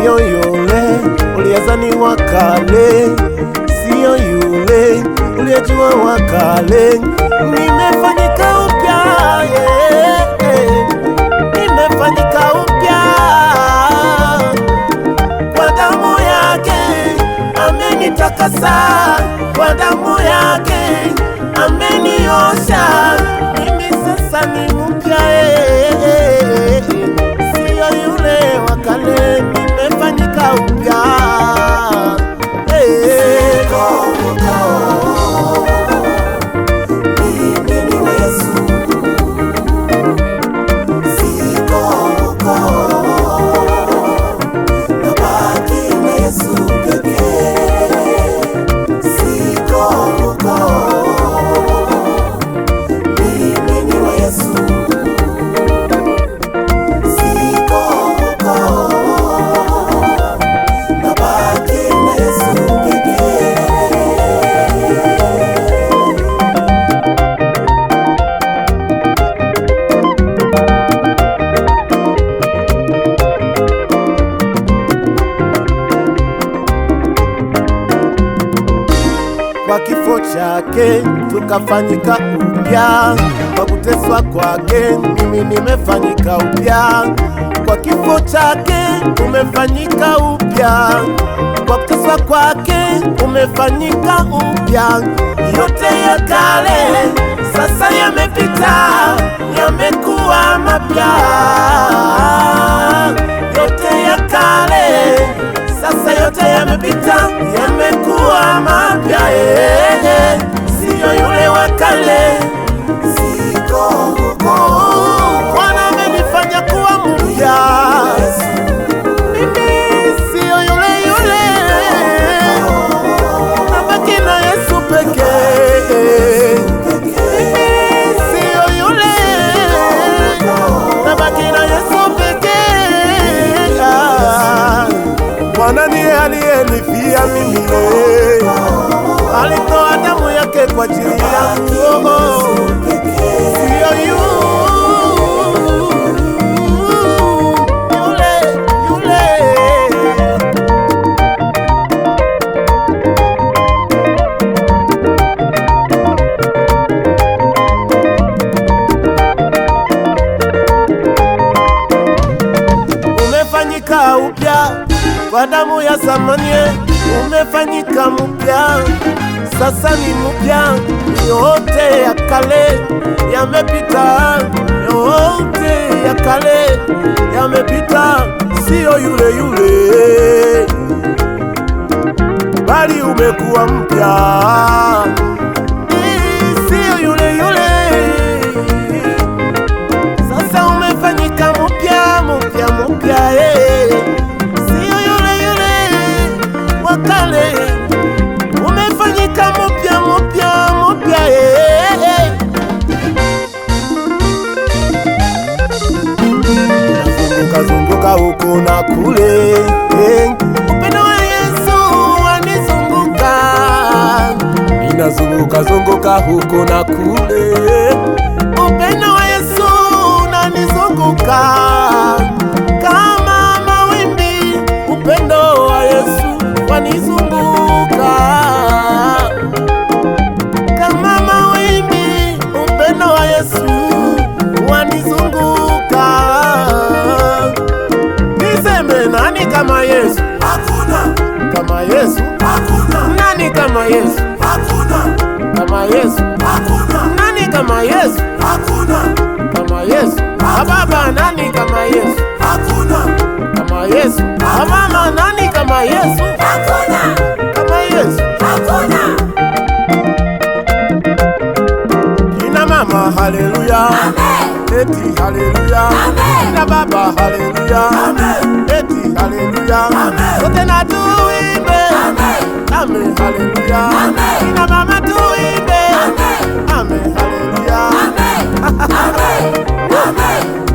Sio yule uliyezani wa kale, sio yule uliyejua wa kale. Nimefanyika upya, nimefanyika upya kwa damu yake, amenitakasa kwa damu yake, ameniosha. Mimi sasa ni mpya, sio yule wa kale, nimefanyika upya. Kwa kifo chake tukafanyika upya, kwa kuteswa kwake mimi nimefanyika upya. Kwa kifo chake umefanyika upya, kwa kuteswa kwake umefanyika upya. Yote ya kale sasa yamepita, yamekuwa mapya. Yote ya kale sasa yote yamepita, yamekuwa mapya. Sio yule wa kale, siko huko. Bwana amenifanya kuwa mpya. Mimi sio yule yule, nabaki na Yesu pekee. Mimi sio yule, nabaki na Yesu pekee. Bwana ndiye aliyenifia mimi, alitoa damu yake kwa ajili yangu. Sio yule. Umefanyika upya kwa damu ya zamani, umefanyika mpya, sasa ni mpya. Yote ya kale yamepita, yote ya kale yamepita. Sio yule yule, bali umekuwa mpya. Sio yule yule, sasa umefanyika mpya, mpya, mpya. Sio yule yule wa kale, umefanyika mpya, mpya, mpya. Nazunguka huku na kule, upendo wa Yesu wanizunguka. Ninazunguka huku na kule, upendo wa Yesu unanizunguka kama mawimbi. Upendo wa Yesu wanizunguka kama mawimbi. Upendo wa Yesu wanizunguka. Niseme nani kama Yesu? Hakuna. Kama Yesu? Hakuna. Nani kama Yesu? Hakuna. Kama Yesu? Hakuna. Nani kama Yesu? Hakuna. Kama Yesu? Baba, nani kama Yesu? Hakuna. Kama Yesu? Mama, nani kama Yesu? Hakuna. Kama Yesu? Hakuna. Kina mama haleluya, amen. Eti haleluya, amen. Kina baba haleluya, amen. Eti haleluya, amen. Sote na tuimbe, amen. Amen haleluya, amen. Kina mama tuimbe, amen. Amen haleluya, amen. Amen. Amen.